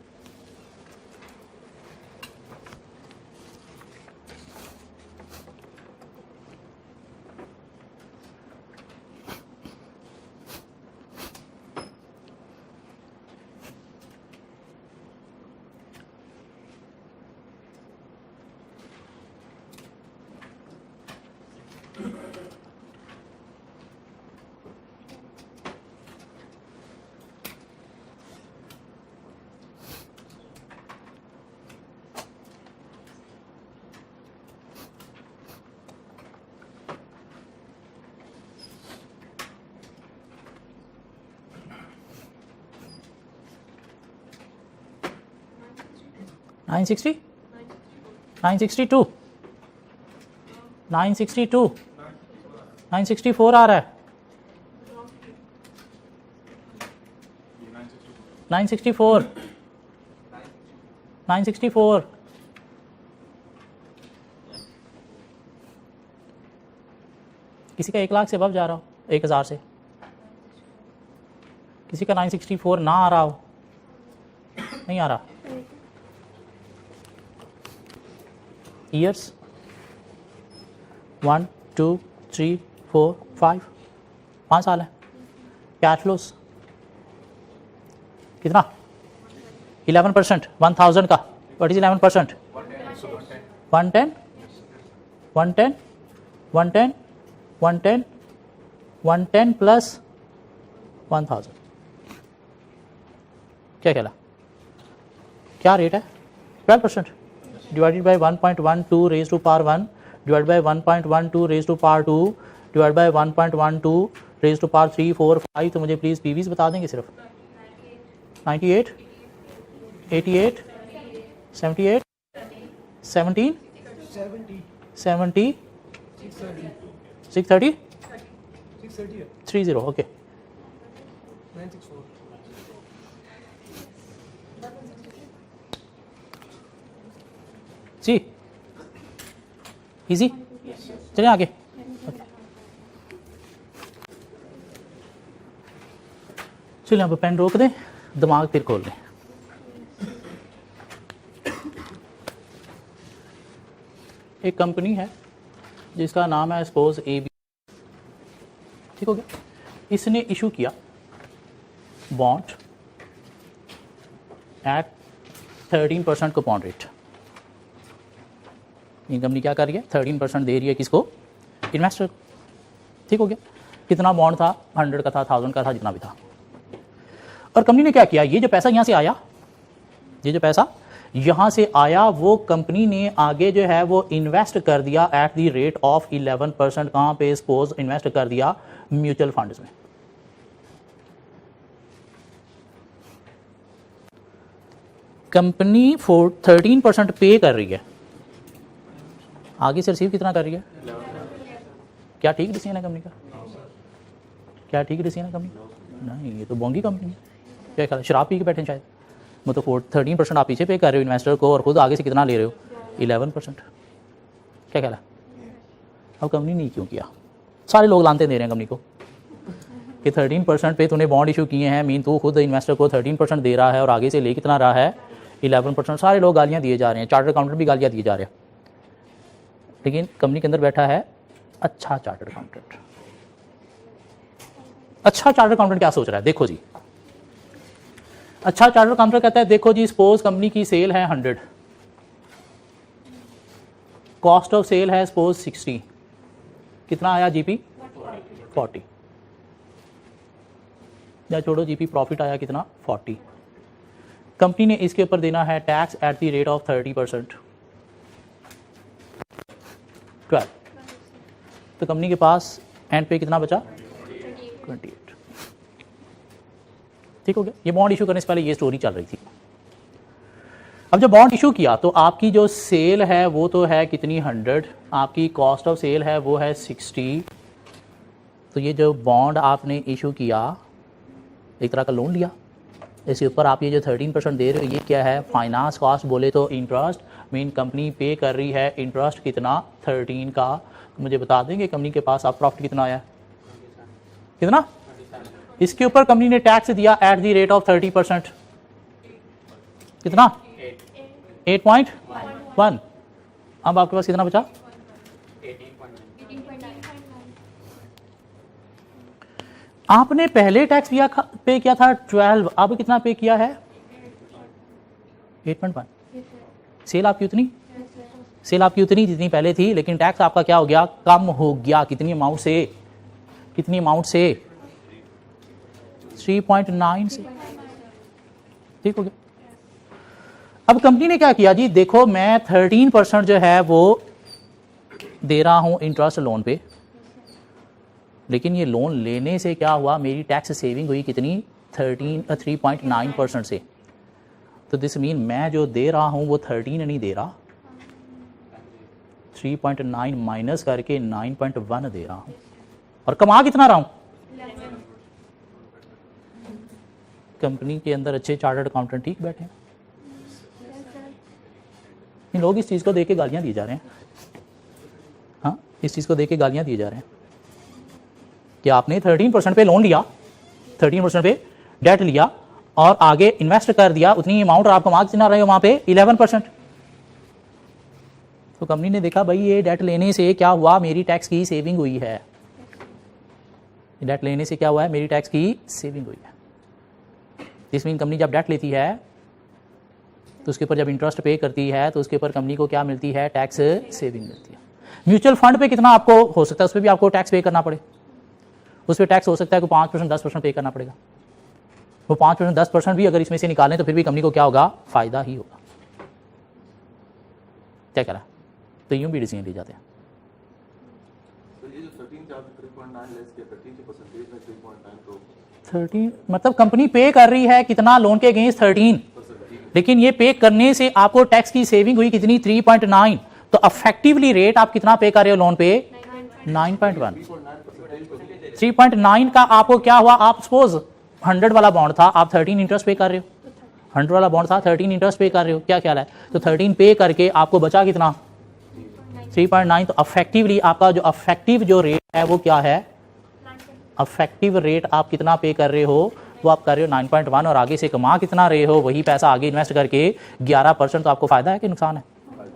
नाइन सिक्सटी टू 964 आ रहा है। 964 964 किसी का 1 लाख से अब जा रहा हो, 1000 से, किसी का 964 ना आ रहा हो, नहीं आ रहा। ईयर्स 1 2 3 4 5 5 साल है। कैश फ्लोस कितना? 11%। 1000 का व्हाट इज 11%? 110 110 110 110 110 प्लस 1000 क्या कहला, क्या रेट है? 12% divided by 1.12 raise to power 1 divide by 1.12 raise to power 2 divide by 1.12 raise to power 3 4 5। तो मुझे प्लीज़ पीवीज बता देंगे सिर्फ। 98 88 78 17 70 630 30 ओके। जी इजी, चलिए आगे। चलिए यहाँ पर पेन रोक दें, दिमाग फिर खोल लें। एक कंपनी है जिसका नाम है सपोज AB, ठीक हो गया। इसने इशू किया बॉन्ड एट 13% कूपन रेट। ये कंपनी क्या कर रही है? 13% दे रही है किसको? इन्वेस्टर, ठीक हो गया। कितना बॉन्ड था? 100 का था, 1000 का था, जितना भी था। और कंपनी ने क्या किया, ये जो पैसा यहाँ से आया, ये जो पैसा यहाँ से आया, वो कंपनी ने आगे जो है वो इन्वेस्ट कर दिया एट द रेट ऑफ 11%। कहाँ पे? सपोज इन्वेस्ट कर दिया म्यूचुअल फंड्स में। कंपनी 13% पे कर रही है, आगे से रिसीव कितना कर रही है? क्या ठीक डिसीजन है कंपनी का? क्या ठीक डिसीजन है कंपनी? नहीं, ये तो बोंगी कंपनी है। क्या ख्याल है? शराब पी के बैठे शायद। मतलब 13% आप पीछे पे कर रहे हो इन्वेस्टर को, और खुद आगे से कितना ले रहे हो? 11%। क्या ख्याल है? अब कंपनी ने क्यों किया? सारे लोग लानते दे रहे हैं कंपनी को कि 13% पे तूने बॉन्ड इशू किए हैं, मीन तू खुद इन्वेस्टर को 13% दे रहा है और आगे से ले कितना रहा है? 11%। सारे लोग गालियाँ दिए जा रहे हैं, चार्टर्ड अकाउंटेंट भी गालियाँ दिए जा रहे हैं। लेकिन कंपनी के अंदर बैठा है अच्छा चार्टर्ड अकाउंटेंट। अच्छा चार्टर्ड अकाउंटेंट क्या सोच रहा है? देखो जी, अच्छा चार्टर्ड अकाउंटेंट कहता है देखो जी, सपोज कंपनी की सेल है 100, कॉस्ट ऑफ सेल है सपोज 60, कितना आया जीपी? 40, या छोड़ो जीपी, प्रॉफिट आया कितना? 40। कंपनी ने इसके ऊपर देना है tax at the rate of 30%, 12। तो कंपनी के पास एंड पे कितना बचा? 28। ठीक हो गया। ये बॉन्ड इशू करने से पहले ये स्टोरी चल रही थी। अब जब बॉन्ड इशू किया तो आपकी जो सेल है वो तो है कितनी? 100, आपकी कॉस्ट ऑफ सेल है वो है 60। तो ये जो बॉन्ड आपने इशू किया, एक तरह का लोन लिया, इसके ऊपर आप ये जो 13% दे रहे हो, ये क्या है? फाइनेंस कॉस्ट बोले तो इंटरेस्ट, मीन कंपनी पे कर रही है इंटरेस्ट कितना? 13 का। तो मुझे बता देंगे कंपनी के पास आप प्रॉफिट कितना आया? कितना? इसके ऊपर कंपनी ने टैक्स दिया एट द रेट ऑफ 30%, कितना? 8.1। अब आपके पास कितना बचा? 18.9। आपने पहले टैक्स पे किया था 12, अब कितना पे किया है? 8.1। सेल आपकी उतनी, सेल आपकी उतनी जितनी पहले थी, लेकिन टैक्स आपका क्या हो गया? कम हो गया। कितनी अमाउंट से? कितनी अमाउंट से? 3.9 से। ठीक हो गया। अब कंपनी ने क्या किया जी, देखो मैं 13% जो है वो दे रहा हूं इंटरेस्ट लोन पे, लेकिन ये लोन लेने से क्या हुआ? मेरी टैक्स सेविंग हुई कितनी? 3.9% से। तो दिस मीन मैं जो दे रहा हूं वो 13 नहीं दे रहा, 3.9 माइनस करके 9.1 दे रहा हूं। और कमा कितना रहा हूं? कंपनी के अंदर अच्छे चार्टर्ड अकाउंटेंट ठीक बैठे हैं। लोग इस चीज़ को देख के गालियाँ दिए जा रहे हैं। हाँ, इस चीज़ को देख के गालियाँ दिए जा रहे हैं कि आपने 13% पे लोन लिया, 13% पे डेट लिया और आगे इन्वेस्ट कर दिया उतनी अमाउंट, और आप कमा कितना रहे हो वहाँ पे 11%। तो कंपनी ने देखा भाई ये डेट लेने से क्या हुआ, मेरी टैक्स की सेविंग हुई है। डेट लेने से क्या हुआ है, मेरी टैक्स की सेविंग हुई है। दिस मीन कंपनी जब डेट लेती है तो उसके ऊपर जब इंटरेस्ट पे करती है तो उसके ऊपर कंपनी को क्या मिलती है, टैक्स सेविंग मिलती है। म्यूचुअल फंड पे कितना आपको हो सकता है, उस पर भी आपको टैक्स पे करना पड़े, उस पर टैक्स हो सकता है कि 5% 10% पे करना पड़ेगा। वो 5% 10% भी अगर इसमें से निकालें तो फिर भी कंपनी को क्या होगा, फायदा ही होगा। क्या कह रहा है, तो यूं भी डिसीजन ले जाते हैं। तो ये जो 13 चार्ज 3.9 लेस के 13 के परसेंटेज में 3.9 तो 13 मतलब कंपनी पे कर रही है कितना लोन के अगेंस्ट 13, लेकिन ये पे करने से आपको टैक्स की सेविंग हुई कितनी, 3.9। तो अफेक्टिवली रेट आप कितना पे कर रहे हो लोन पे, 9.1। 3.9 का आपको क्या हुआ, आप सपोज 100 वाला बॉन्ड था, आप 13 इंटरेस्ट पे कर रहे हो। 100 वाला बॉन्ड था, 13 इंटरेस्ट पे कर रहे हो, क्या ख्याल है। तो 13 पे करके आपको बचा कितना, 3.9। तो अफेक्टिवली आपका जो अफेक्टिव जो रेट है वो क्या है, अफेक्टिव रेट आप कितना पे कर रहे हो, वो आप कर रहे हो 9.1, और आगे से कमा कितना रहे हो, वही पैसा आगे इन्वेस्ट करके 11%। तो आपको फायदा है कि नुकसान है,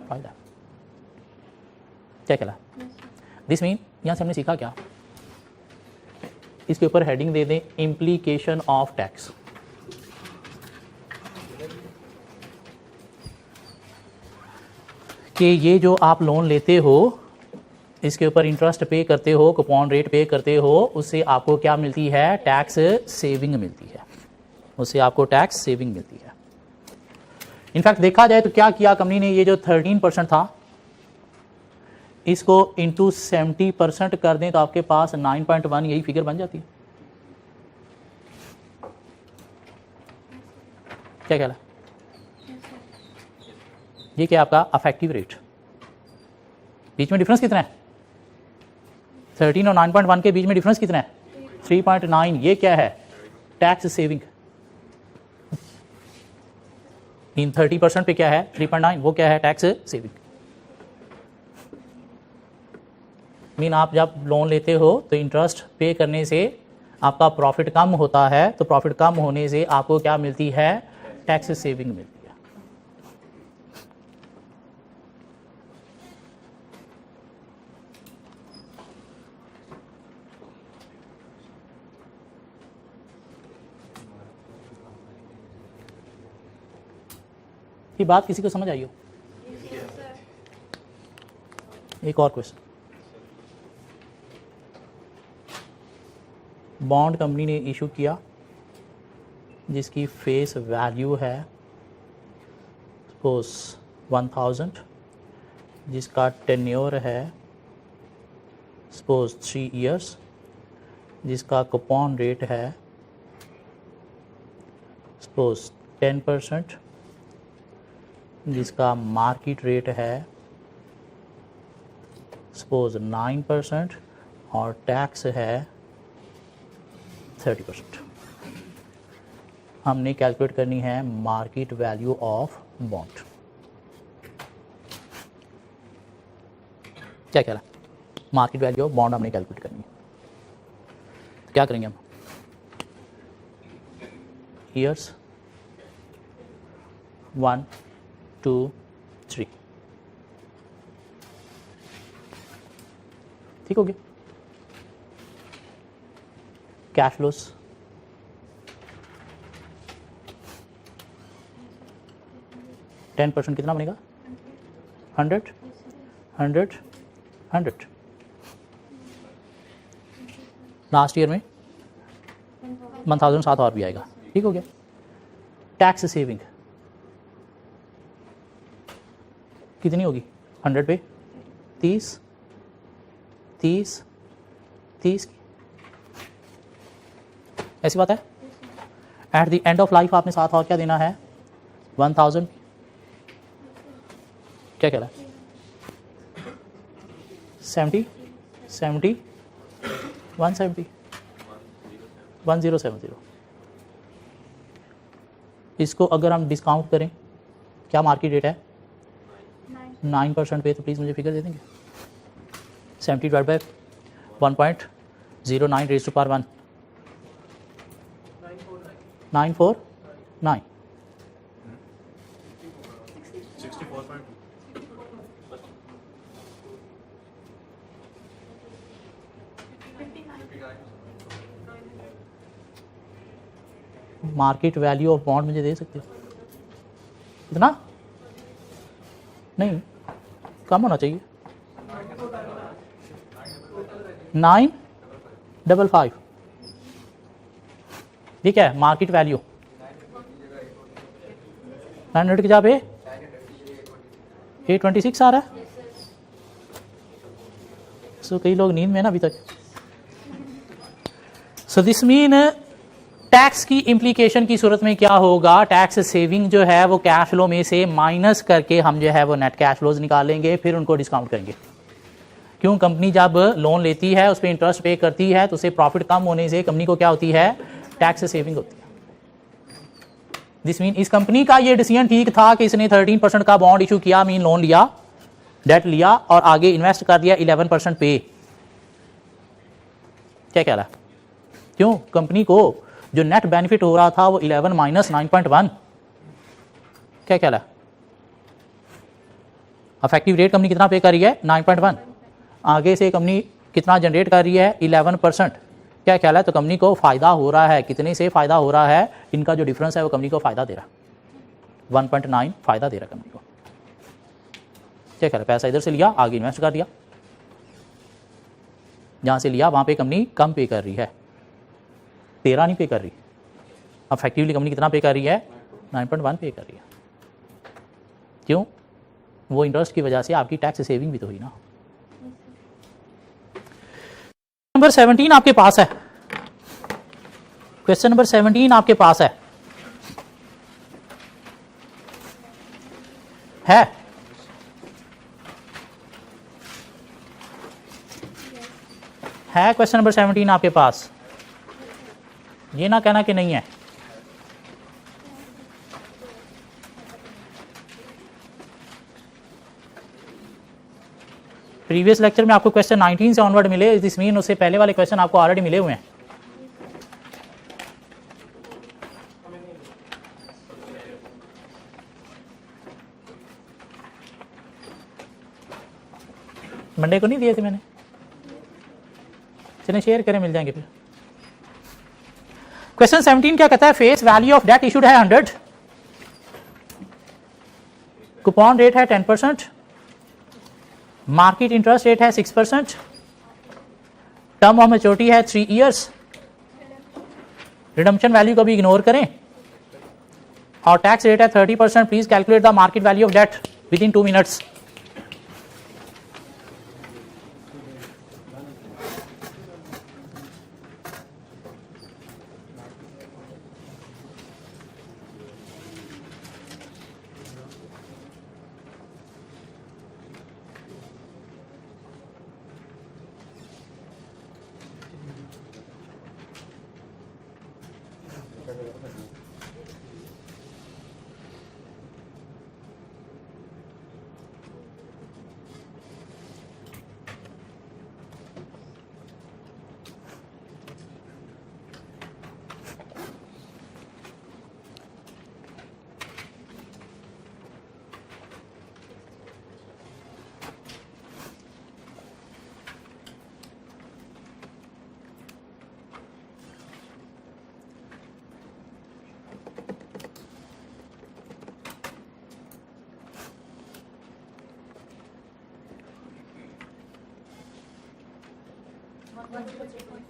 फायदा है। क्या कहला, दिस मीन यहां से हमने सीखा क्या, इसके ऊपर हेडिंग दे दें इम्प्लीकेशन ऑफ टैक्स। कि ये जो आप लोन लेते हो इसके ऊपर इंटरेस्ट पे करते हो, कूपन रेट पे करते हो, उससे आपको क्या मिलती है, टैक्स सेविंग मिलती है, उससे आपको टैक्स सेविंग मिलती है। इनफैक्ट देखा जाए तो क्या किया कंपनी ने, ये जो 13% था इसको इंटू 70% कर दें तो आपके पास 9.1 यही फिगर बन जाती है। क्या कहला, ये क्या आपका अफेक्टिव रेट, बीच में डिफरेंस कितना है, 13 और 9.1 के बीच में डिफरेंस कितना है, 3.9। ये क्या है, टैक्स सेविंग। इन 30% पे क्या है 3.9, वो क्या है, टैक्स सेविंग। मीन आप जब लोन लेते हो तो इंटरेस्ट पे करने से आपका प्रॉफिट कम होता है, तो प्रॉफिट कम होने से आपको क्या मिलती है, टैक्स सेविंग मिलती है। ये बात किसी को समझ आई हो? एक और क्वेश्चन, बॉन्ड कंपनी ने इशू किया जिसकी फेस वैल्यू है सपोज 1000, जिसका टेन्योर है सपोज 3 इयर्स, जिसका कूपन रेट है सपोज 10%, जिसका मार्केट रेट है सपोज 9% और टैक्स है 30%। हमने कैलकुलेट करनी है मार्केट वैल्यू ऑफ बॉन्ड। क्या कह रहा है, मार्केट वैल्यू ऑफ बॉन्ड हमने कैलकुलेट करनी है। तो क्या करेंगे हम, ईयर्स 1 2 3, ठीक हो गया। कैश फ्लोस, टेन % कितना बनेगा, 100 100 100। लास्ट ईयर में 1000 साथ और भी आएगा, ठीक हो गया। टैक्स सेविंग कितनी होगी, 100 पे 30 30 30, ऐसी बात है। At the end of life आपने साथ और क्या देना है, 1000। क्या कह रहा है, 70 70 170 1070। इसको अगर हम डिस्काउंट करें, क्या मार्केट रेट है, 9% पे, तो प्लीज़ मुझे फिगर दे देंगे। 70 divide by 1.09 raise to power 1, 949। 64.2. Market value of bond मुझे दे सकते हो? इतना नहीं, कम होना चाहिए। 955, ठीक है। मार्केट वैल्यू 900 की जगह पे 826 आ रहा है। सो कई लोग नींद में ना अभी तक। सो दिस मीन टैक्स की इम्प्लीकेशन की सूरत में क्या होगा, टैक्स सेविंग जो है वो कैश फ्लो में से माइनस करके हम जो है वो नेट कैश फ्लोज निकालेंगे, फिर उनको डिस्काउंट करेंगे। क्यों? कंपनी जब लोन लेती है उस पर इंटरेस्ट पे करती है तो उसे प्रॉफिट कम होने से कंपनी को क्या होती है, टैक्स सेविंग होती है। दिस मीन इस कंपनी का ये डिसीजन ठीक था कि इसने 13% का बॉन्ड इशू किया, मीन लोन लिया, डेट लिया और आगे इन्वेस्ट कर दिया 11% पे। क्या कह रहा है? क्यों? कंपनी को जो नेट बेनिफिट हो रहा था वो 11 माइनस 9.1। क्या कह रहा है? अफेक्टिव रेट कंपनी कितना पे कर रही है? 9.1। आगे से कंपनी कितना जनरेट कर रही है? 11%। क्या ख्याल है? तो कंपनी को फायदा हो रहा है। कितने से फायदा हो रहा है? इनका जो डिफरेंस है वो कंपनी को फायदा दे रहा है, 1.9 फायदा दे रहा है कंपनी को। क्या ख्याल है? पैसा इधर से लिया, आगे इन्वेस्ट कर दिया, जहां से लिया वहां पे कंपनी कम पे कर रही है, 13 नहीं पे कर रही। अफेक्टिवली कंपनी कितना पे कर रही है? 9.1 पे कर रही है। क्यों? वो इंटरेस्ट की वजह से आपकी टैक्स सेविंग भी तो हुई ना। नंबर 17 आपके पास है, क्वेश्चन नंबर 17 आपके पास है क्वेश्चन नंबर 17 आपके पास। ये ना कहना कि नहीं है। प्रीवियस लेक्चर में आपको क्वेश्चन 19 से ऑनवर्ड मिले, दिस मीन उससे पहले वाले क्वेश्चन आपको ऑलरेडी मिले हुए हैं। मंडे को नहीं दिए थे मैंने, चलिए शेयर करें, मिल जाएंगे फिर। क्वेश्चन 17 क्या कहता है? Face value of debt issued है 100, कूपन रेट है 10%, मार्केट इंटरेस्ट रेट है 6%, टर्म ऑफ मैच्योरिटी है 3 इयर्स, रिडम्पशन वैल्यू को भी इग्नोर करें, और टैक्स रेट है 30%। Please calculate the market value of debt within 2 minutes.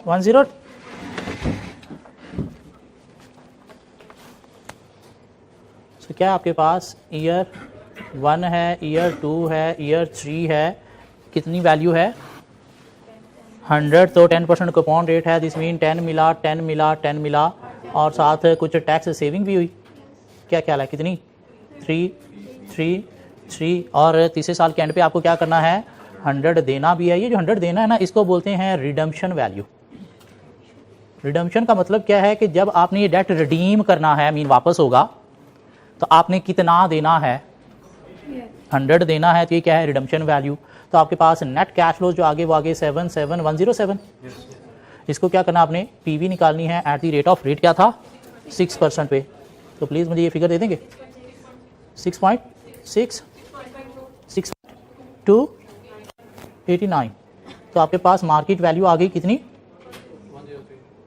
One zero तो क्या आपके पास ईयर 1 है, ईयर 2 है, ईयर 3 है, कितनी वैल्यू है? 100। तो 10% कूपन रेट है, दिस मीन 10 मिला, 10 मिला, 10 मिला, और साथ कुछ टैक्स सेविंग भी हुई। क्या ख्याल है कितनी? 3 3 3, और तीसरे साल के एंड पे आपको क्या करना है? 100 देना भी है। ये जो 100 देना है ना, इसको बोलते हैं रिडम्पशन वैल्यू। रिडम्पशन का मतलब क्या है कि जब आपने ये डेट रिडीम करना है, मीन वापस होगा, तो आपने कितना देना है? 100 देना है तो ये क्या है, रिडम्पशन वैल्यू। तो आपके पास नेट कैश फ्लो जो आगे वो आगे 77107। इसको क्या करना आपने, पीवी निकालनी है at the rate of, rate क्या था 6% पे। तो प्लीज़ मुझे ये फिगर दे देंगे 6.6 6.289। तो आपके पास मार्केट वैल्यू आ गई कितनी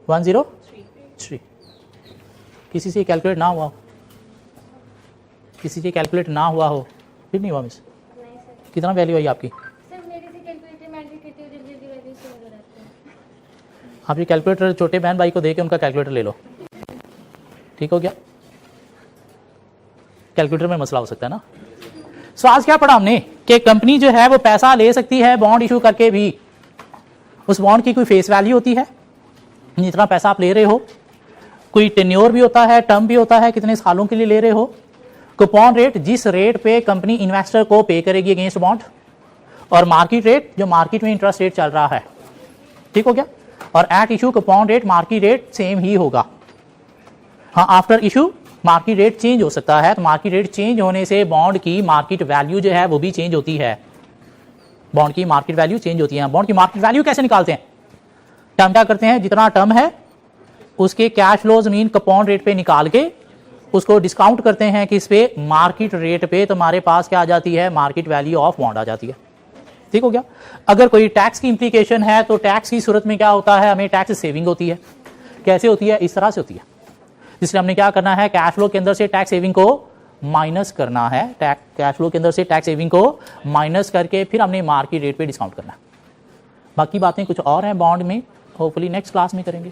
103। किसी से कैलकुलेट ना हुआ, किसी से कैलकुलेट ना हुआ हो, फिर नहीं हुआ मिस, कितना वैल्यू आई आपकी? सर मेरे से कैलकुलेटर मैं भी करती हूँ, जल्दी जल्दी वैल्यू से हो जाता है। आप ये कैलकुलेटर छोटे बहन भाई को दे के उनका कैलकुलेटर ले लो, ठीक हो गया? कैलकुलेटर में मसला हो सकता है ना। सो आज क्या पढ़ा हमने कि कंपनी जो है वो पैसा ले सकती है बॉन्ड इशू करके भी, उस बॉन्ड की कोई फेस वैल्यू होती है, जितना पैसा आप ले रहे हो, कोई टेन्योर भी होता है, टर्म भी होता है, कितने सालों के लिए ले रहे हो, कूपन रेट जिस रेट पे कंपनी इन्वेस्टर को पे करेगी अगेंस्ट बॉन्ड, और मार्केट रेट जो मार्केट में इंटरेस्ट रेट चल रहा है, ठीक हो गया? और at issue coupon rate market rate same ही होगा। हाँ, after issue market rate change हो सकता है, तो मार्केट रेट चेंज होने से बॉन्ड की मार्केट वैल्यू जो है वो भी चेंज होती है। बॉन्ड की मार्केट वैल्यू चेंज होती है। बॉन्ड की मार्केट वैल्यू कैसे निकालते हैं? टर्म क्या करते हैं, जितना टर्म है उसके कैश फ्लो जमीन कूपन रेट पे निकाल के उसको डिस्काउंट करते हैं किस पे, मार्केट रेट पे, तो हमारे पास क्या आ जाती है, मार्केट वैल्यू ऑफ बॉन्ड आ जाती है। ठीक हो गया? अगर कोई टैक्स की इंप्लीकेशन है तो टैक्स की सूरत में क्या होता है, हमें टैक्स सेविंग होती है। कैसे होती है? इस तरह से होती है। इसलिए हमने क्या करना है, कैश फ्लो के अंदर से टैक्स सेविंग को माइनस करना है, कैश फ्लो के अंदर से टैक्स सेविंग को माइनस करके फिर हमने मार्केट रेट पे डिस्काउंट करना है। बाकी बातें कुछ और हैं बॉन्ड में, होपफुली नेक्स्ट क्लास में करेंगे।